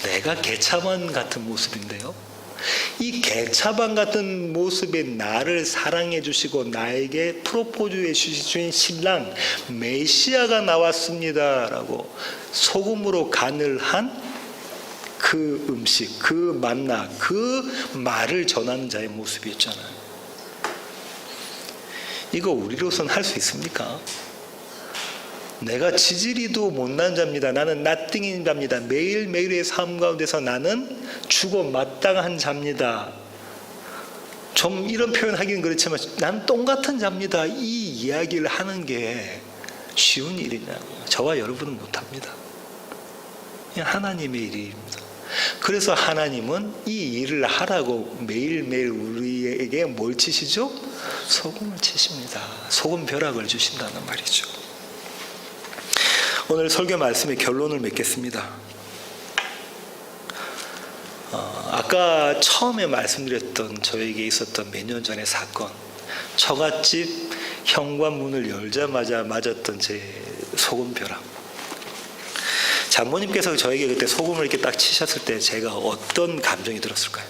내가 개차반 같은 모습인데요? 이 개차반 같은 모습의 나를 사랑해 주시고 나에게 프로포즈해 주신 신랑 메시아가 나왔습니다 라고 소금으로 간을 한 그 음식, 그 만나, 그 말을 전하는 자의 모습이었잖아요. 이거 우리로서는 할 수 있습니까? 내가 지지리도 못난 자입니다. 나는 나띵인 자입니다. 매일매일의 삶 가운데서 나는 죽어 마땅한 자입니다. 좀 이런 표현하기는 그렇지만 난 똥 같은 자입니다. 이 이야기를 하는 게 쉬운 일이냐고요. 저와 여러분은 못합니다. 그냥 하나님의 일입니다. 그래서 하나님은 이 일을 하라고 매일매일 우리에게 뭘 치시죠? 소금을 치십니다. 소금 벼락을 주신다는 말이죠. 오늘 설교 말씀의 결론을 맺겠습니다. 아까 처음에 말씀드렸던 저에게 있었던 몇 년 전의 사건, 처갓집 현관문을 열자마자 맞았던 제 소금벼락. 장모님께서 저에게 그때 소금을 이렇게 딱 치셨을 때 제가 어떤 감정이 들었을까요?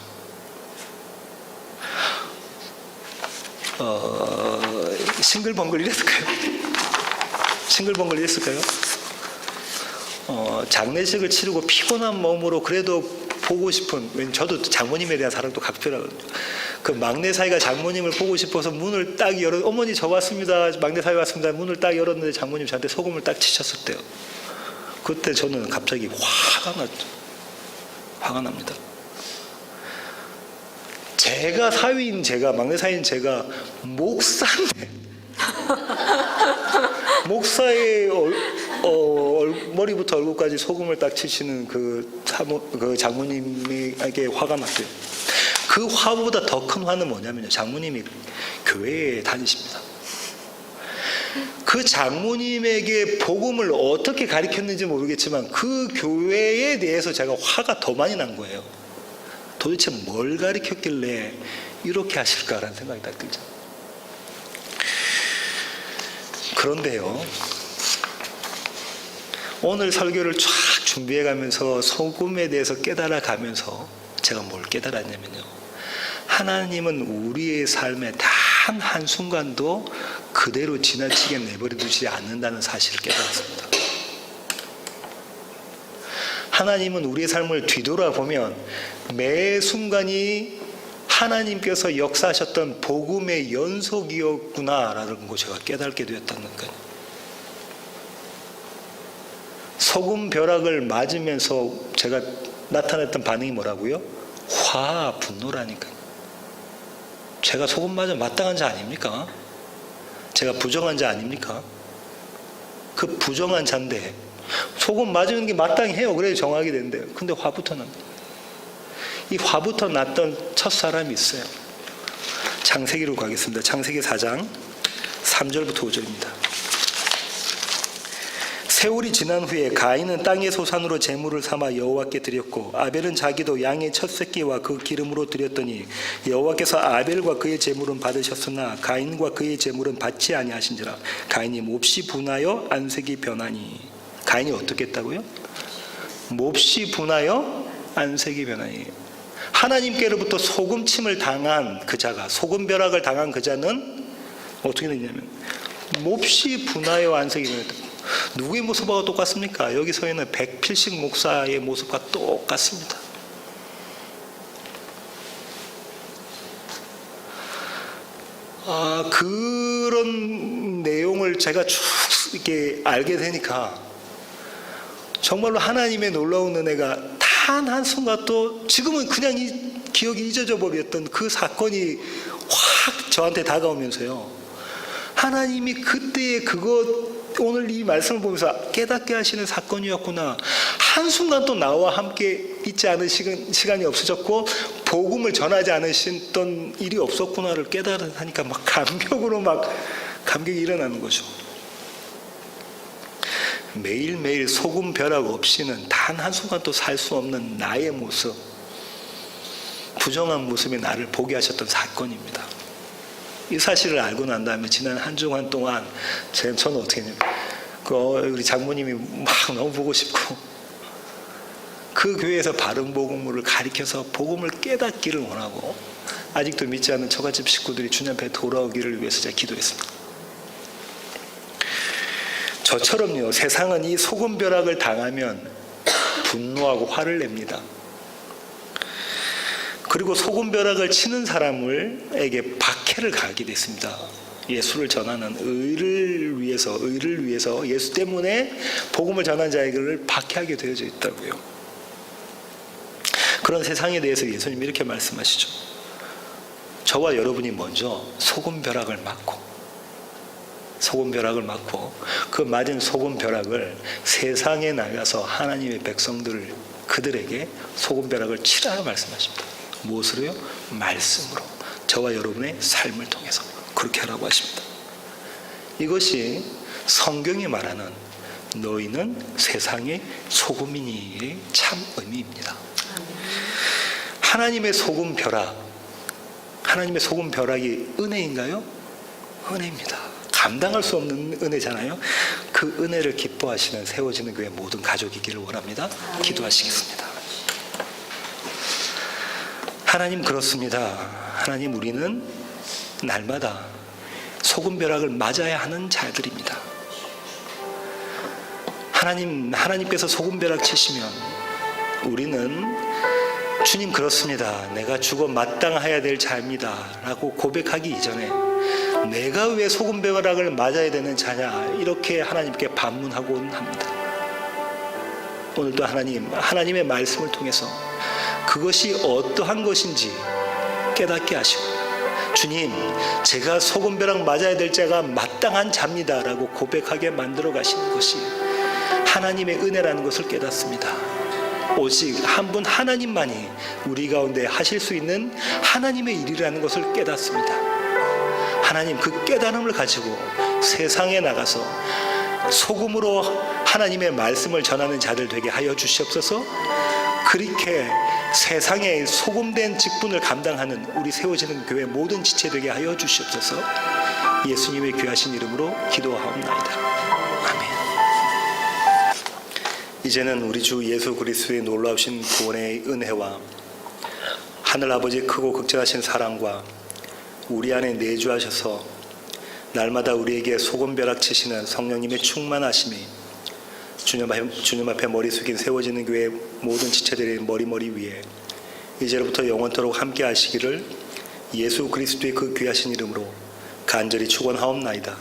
싱글벙글 이랬을까요? 싱글벙글 이랬을까요? 장례식을 치르고 피곤한 몸으로 그래도 보고 싶은, 저도 장모님에 대한 사랑도 각별하거든요. 그 막내 사이가 장모님을 보고 싶어서 문을 딱 어머니 저 왔습니다, 막내 사이 왔습니다, 문을 딱 열었는데 장모님 저한테 소금을 딱 치셨을 때요, 그때 저는 갑자기 화가 났죠. 화가 납니다. 제가 사위인 제가, 막내 사위인 제가 목사인데 목사의 머리부터 얼굴까지 소금을 딱 치시는 그 장모님에게 화가 났어요. 그 화보다 더 큰 화는 뭐냐면요, 장모님이 교회에 다니십니다. 그 장모님에게 복음을 어떻게 가르쳤는지 모르겠지만 그 교회에 대해서 제가 화가 더 많이 난 거예요. 도대체 뭘 가르쳤길래 이렇게 하실까라는 생각이 딱 들죠. 그런데요, 오늘 설교를 쫙 준비해가면서 소금에 대해서 깨달아가면서 제가 뭘 깨달았냐면요, 하나님은 우리의 삶에 단 한순간도 그대로 지나치게 내버려 두지 않는다는 사실을 깨달았습니다. 하나님은 우리의 삶을 뒤돌아보면 매 순간이 하나님께서 역사하셨던 복음의 연속이었구나라는 거 제가 깨닫게 되었다는 거예요. 소금 벼락을 맞으면서 제가 나타냈던 반응이 뭐라고요? 화, 분노라니까요. 제가 소금 맞아 마땅한 자 아닙니까? 제가 부정한 자 아닙니까? 그 부정한 자인데 소금 맞은 게 마땅히 해요. 그래야 정하게 된대요. 근데 화부터 납니다. 이 화부터 났던 첫 사람이 있어요. 창세기로 가겠습니다. 창세기 4장 3절부터 5절입니다. 세월이 지난 후에 가인은 땅의 소산으로 제물을 삼아 여호와께 드렸고 아벨은 자기도 양의 첫 새끼와 그 기름으로 드렸더니 여호와께서 아벨과 그의 제물은 받으셨으나 가인과 그의 제물은 받지 아니하신지라. 가인이 몹시 분하여 안색이 변하니. 가인이 어떻게 했다고요? 몹시 분하여 안색이 변하니. 하나님께로부터 소금침을 당한 그자가, 소금벼락을 당한 그자는 어떻게 됐냐면 몹시 분하여 안색이 변했다. 누구의 모습하고 똑같습니까? 여기 서 있는 백필식 목사의 모습과 똑같습니다. 그런 내용을 제가 쭉 이렇게 알게 되니까 정말로 하나님의 놀라운 은혜가 단 한순간도 지금은 그냥 이 기억이 잊어져 버렸던 그 사건이 확 저한테 다가오면서요. 하나님이 그때의 그것, 오늘 이 말씀을 보면서 깨닫게 하시는 사건이었구나. 한순간 또 나와 함께 있지 않은 시간이 없어졌고 복음을 전하지 않으셨던 일이 없었구나를 깨달으니까 막 감격이 일어나는 거죠. 매일매일 소금 벼락 없이는 단 한순간도 살 수 없는 나의 모습, 부정한 모습의 나를 보게 하셨던 사건입니다. 이 사실을 알고 난 다음에 지난 한 주간 동안 저는 어떻게 했냐면 우리 장모님이 막 너무 보고 싶고 그 교회에서 바른 복음을 가리켜서 복음을 깨닫기를 원하고 아직도 믿지 않는 처갓집 식구들이 주님 앞에 돌아오기를 위해서 제가 기도했습니다. 저처럼요, 세상은 이 소금벼락을 당하면 분노하고 화를 냅니다. 그리고 소금벼락을 치는 사람에게 박해를 가하게 됐습니다. 예수를 전하는 의를 위해서 예수 때문에 복음을 전한 자에게를 박해하게 되어져 있다고요. 그런 세상에 대해서 예수님이 이렇게 말씀하시죠. 저와 여러분이 먼저 소금벼락을 맞고 그 맞은 소금벼락을 세상에 나가서 하나님의 백성들을 그들에게 소금벼락을 치라고 말씀하십니다. 무엇으로요? 말씀으로. 저와 여러분의 삶을 통해서 그렇게 하라고 하십니다. 이것이 성경이 말하는 너희는 세상의 소금이니의 참 의미입니다. 하나님의 소금벼락이 은혜인가요? 은혜입니다. 감당할 수 없는 은혜잖아요. 그 은혜를 기뻐하시는 세워지는 교회 모든 가족이기를 원합니다. 기도하시겠습니다. 하나님, 그렇습니다. 하나님, 우리는 날마다 소금벼락을 맞아야 하는 자들입니다. 하나님께서 소금벼락 치시면 우리는 주님, 그렇습니다. 내가 죽어 마땅해야 될 자입니다 라고 고백하기 이전에 내가 왜 소금벼락을 맞아야 되는 자냐, 이렇게 하나님께 반문하곤 합니다. 오늘도 하나님의 말씀을 통해서 그것이 어떠한 것인지 깨닫게 하시고, 주님, 제가 소금벼락 맞아야 될 자가 마땅한 자입니다 라고 고백하게 만들어 가시는 것이 하나님의 은혜라는 것을 깨닫습니다. 오직 한 분 하나님만이 우리 가운데 하실 수 있는 하나님의 일이라는 것을 깨닫습니다. 하나님, 그 깨달음을 가지고 세상에 나가서 소금으로 하나님의 말씀을 전하는 자들 되게 하여 주시옵소서. 그렇게 세상에 소금된 직분을 감당하는 우리 세워지는 교회 모든 지체 되게 하여 주시옵소서. 예수님의 귀하신 이름으로 기도하옵나이다. 아멘. 이제는 우리 주 예수 그리스도의 놀라우신 구원의 은혜와 하늘 아버지의 크고 극진하신 사랑과 우리 안에 내주하셔서 날마다 우리에게 소금벼락 치시는 성령님의 충만하심이 주님 앞에 머리 숙인 세워지는 교회 모든 지체들의 머리 위에 이제로부터 영원토록 함께 하시기를 예수 그리스도의 그 귀하신 이름으로 간절히 축원하옵나이다.